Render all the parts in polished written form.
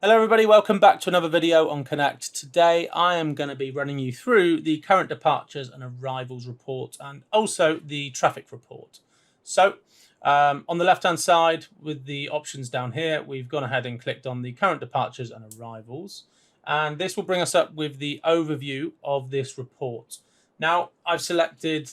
Hello everybody, welcome back to another video on Connect. Today I am going to be running you through the current departures and arrivals report and also the traffic report. So on the left hand side with the options down here, we've gone ahead and clicked on the current departures and arrivals, and this will bring us up with the overview of this report. Now I've selected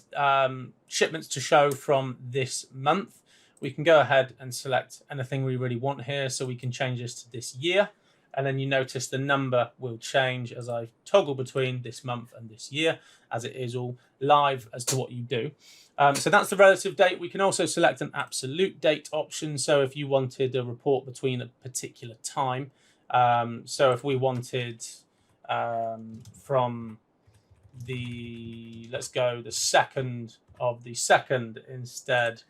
shipments to show from this month. We can go ahead and select anything we really want here, so we can change this to this year. And then you notice the number will change as I toggle between this month and this year, as it is all live as to what you do. So that's the relative date. We can also select an absolute date option. So if you wanted a report between a particular time, so if we wanted from the, let's go the 2nd of the 2nd instead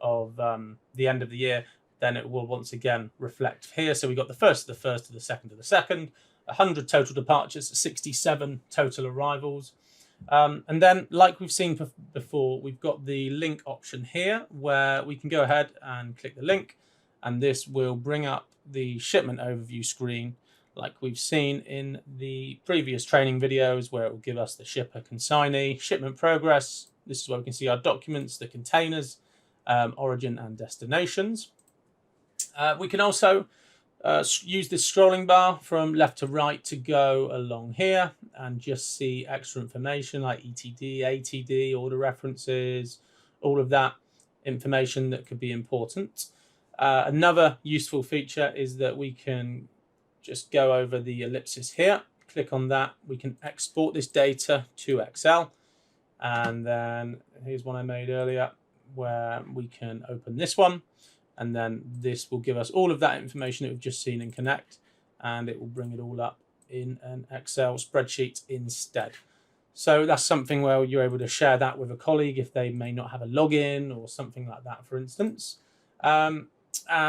of the end of the year, then it will once again reflect here. So we got the 1st of the 1st to the 2nd of the 2nd, 100 total departures, 67 total arrivals. And then, like we've seen before, we've got the link option here where we can go ahead and click the link, and this will bring up the shipment overview screen like we've seen in the previous training videos, where it will give us the shipper consignee, shipment progress. This is where we can see our documents, the containers, origin and destinations. We can also use this scrolling bar from left to right to go along here and just see extra information like ETD, ATD, order references, all of that information that could be important. Another useful feature is that we can just go over the ellipsis here, click on that. We can export this data to Excel. And then here's one I made earlier where we can open this one. And then this will give us all of that information that we've just seen in Connect, and it will bring it all up in an Excel spreadsheet instead. So that's something where you're able to share that with a colleague if they may not have a login or something like that, for instance. And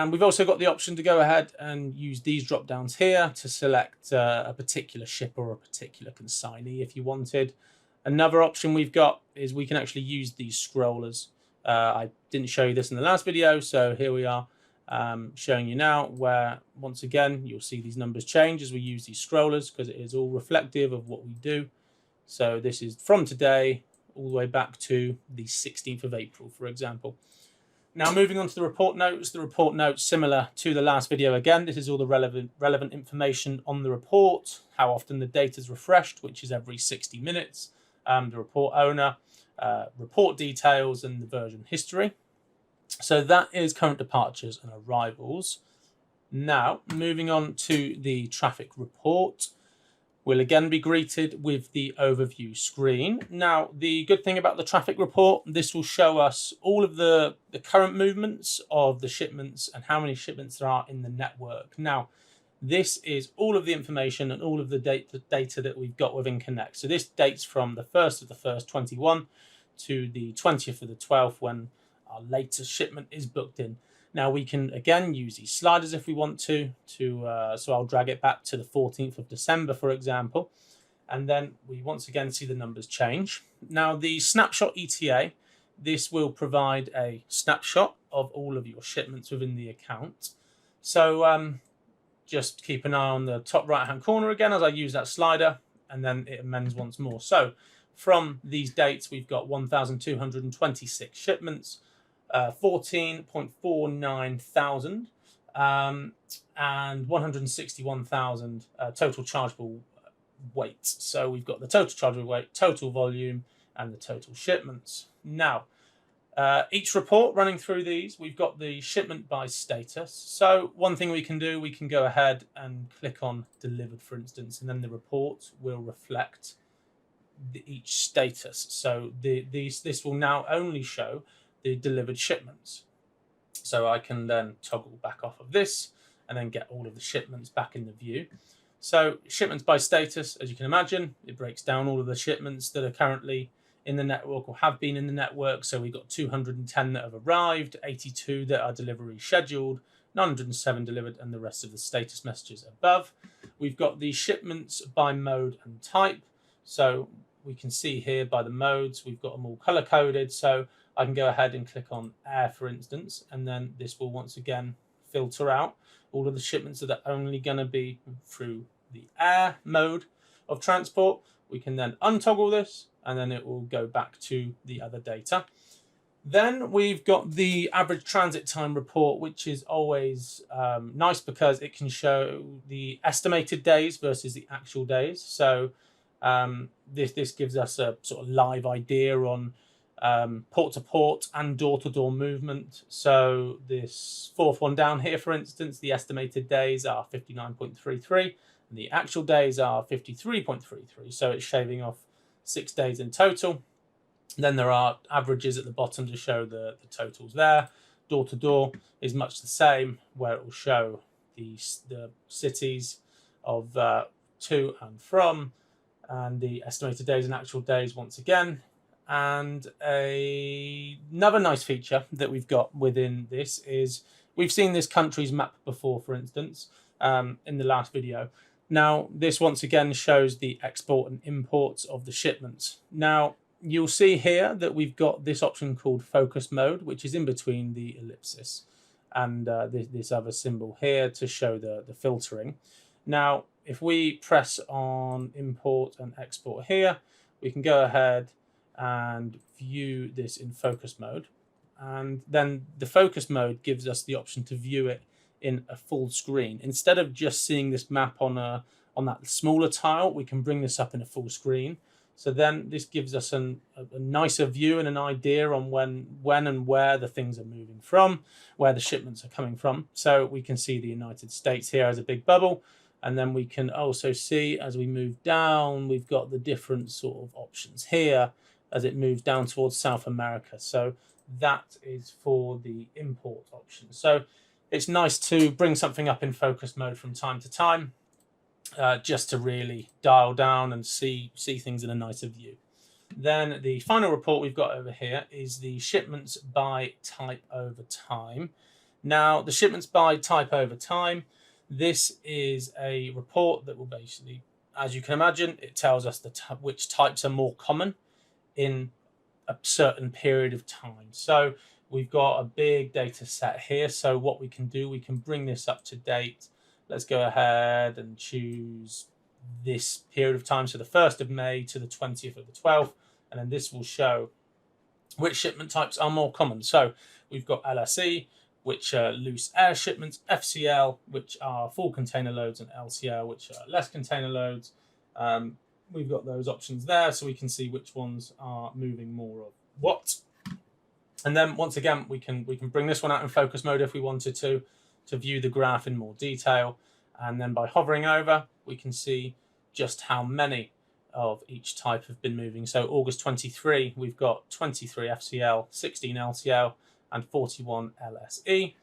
we've also got the option to go ahead and use these drop downs here to select a particular shipper or a particular consignee if you wanted. Another option we've got is we can actually use these scrollers. I didn't show you this in the last video, so here we are showing you now, where once again you'll see these numbers change as we use these scrollers, because it is all reflective of what we do. So this is from today all the way back to the 16th of April, for example. Now moving on to the report notes. The report notes, similar to the last video again, this is all the relevant information on the report, how often the data is refreshed, which is every 60 minutes, the report owner, report details, and the version history. So that is current departures and arrivals. Now moving on to the traffic report, we'll again be greeted with the overview screen. Now the good thing about the traffic report, this will show us all of the current movements of the shipments and how many shipments there are in the network. Now this is all of the information and all of the data that we've got within Connect. So this dates from the 1st of the 1st, 21 to the 20th of the 12th, when our latest shipment is booked in. Now we can again use these sliders if we want to so I'll drag it back to the 14th of December, for example, and then we once again see the numbers change. Now the snapshot ETA, this will provide a snapshot of all of your shipments within the account. So just keep an eye on the top right hand corner again as I use that slider, and then it amends once more. So from these dates, we've got 1,226 shipments, 14.49 thousand, and 161,000 total chargeable weight. So we've got the total chargeable weight, total volume, and the total shipments. Now, each report running through these, we've got the shipment by status. So one thing we can do, we can go ahead and click on delivered, for instance, and then the report will reflect each status. So this will now only show the delivered shipments. So I can then toggle back off of this and then get all of the shipments back in the view. So shipments by status, as you can imagine, it breaks down all of the shipments that are currently in the network or have been in the network. So we've got 210 that have arrived, 82 that are delivery scheduled, 907 delivered, and the rest of the status messages above. We've got the shipments by mode and type. So we can see here by the modes, we've got them all color coded. So I can go ahead and click on air, for instance, and then this will once again filter out all of the shipments that are only going to be through the air mode of transport. We can then untoggle this, and then it will go back to the other data. Then we've got the average transit time report, which is always nice because it can show the estimated days versus the actual days. So this gives us a sort of live idea on port to port and door to door movement. So this fourth one down here, for instance, the estimated days are 59.33 and the actual days are 53.33. So it's shaving off 6 days in total. Then there are averages at the bottom to show the totals there. Door to door is much the same, where it will show the cities of to and from, and the estimated days and actual days once again. And another nice feature that we've got within this is we've seen this country's map before, for instance, in the last video. Now, this once again shows the export and imports of the shipments. Now, you'll see here that we've got this option called focus mode, which is in between the ellipsis and this other symbol here to show the filtering. Now, if we press on import and export here, we can go ahead and view this in focus mode. And then the focus mode gives us the option to view it in a full screen. Instead of just seeing this map on that smaller tile, we can bring this up in a full screen. So then this gives us a nicer view and an idea on when and where the things are moving from, where the shipments are coming from. So we can see the United States here as a big bubble. And then we can also see as we move down, we've got the different sort of options here as it moves down towards South America. So that is for the import option. So it's nice to bring something up in focus mode from time to time. Just to really dial down and see things in a nicer view. Then the final report we've got over here is the shipments by type over time. Now, the shipments by type over time, this is a report that will basically, as you can imagine, it tells us which types are more common in a certain period of time. So we've got a big data set here. So what we can do, we can bring this up to date. Let's go ahead and choose this period of time. So the 1st of May to the 20th of the 12th. And then this will show which shipment types are more common. So we've got LSE, which are loose air shipments, FCL, which are full container loads, and LCL, which are less container loads. We've got those options there, so we can see which ones are moving more of what. And then once again, we can bring this one out in focus mode if we wanted to view the graph in more detail. And then by hovering over, we can see just how many of each type have been moving. So August 23, we've got 23 FCL, 16 LCL, and 41 LSE.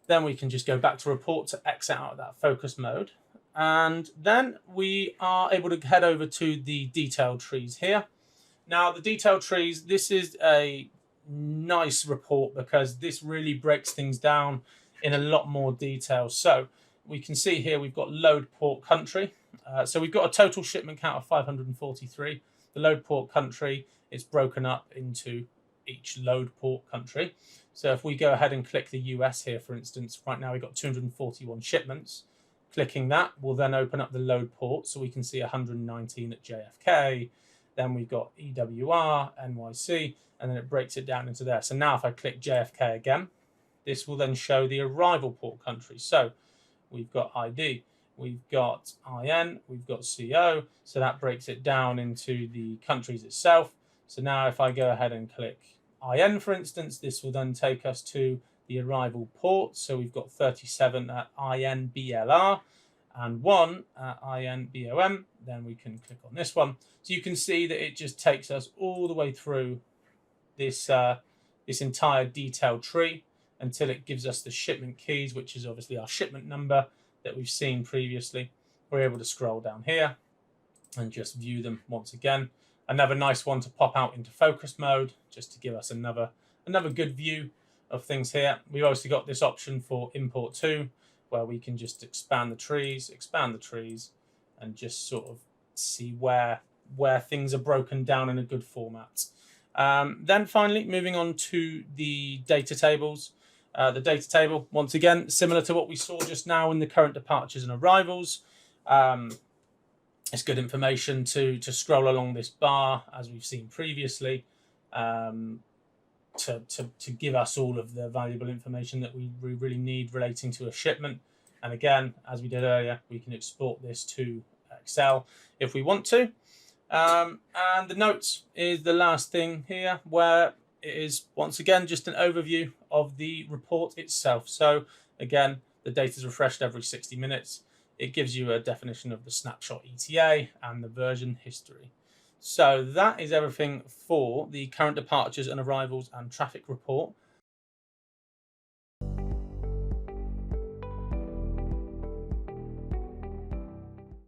Then we can just go back to report to exit out of that focus mode. And then we are able to head over to the detailed trees here. Now, the detailed trees, this is a nice report because this really breaks things down in a lot more detail. So we can see here we've got load port country. So we've got a total shipment count of 543. The load port country is broken up into each load port country. So if we go ahead and click the US here, for instance, right now we've got 241 shipments. Clicking that will then open up the load port. So we can see 119 at JFK. Then we've got EWR, NYC, and then it breaks it down into there. So now if I click JFK again, this will then show the arrival port country. So we've got ID, we've got IN, we've got CO. So that breaks it down into the countries itself. So now if I go ahead and click IN, for instance, this will then take us to the arrival port. So we've got 37 at INBLR and 1 at INBOM. Then we can click on this one. So you can see that it just takes us all the way through this, this entire detailed tree until it gives us the shipment keys, which is obviously our shipment number that we've seen previously. We're able to scroll down here and just view them once again. Another nice one to pop out into focus mode, just to give us another good view of things here. We've also got this option for import to, where we can just expand the trees, and just sort of see where things are broken down in a good format. Then finally, moving on to the data tables. The data table, once again, similar to what we saw just now in the current departures and arrivals. It's good information to scroll along this bar, as we've seen previously, to give us all of the valuable information that we really need relating to a shipment. And again, as we did earlier, we can export this to Excel if we want to. And the notes is the last thing here, where it is once again just an overview of the report itself. So again, the data is refreshed every 60 minutes. It gives you a definition of the snapshot ETA and the version history. So that is everything for the current departures and arrivals and traffic report.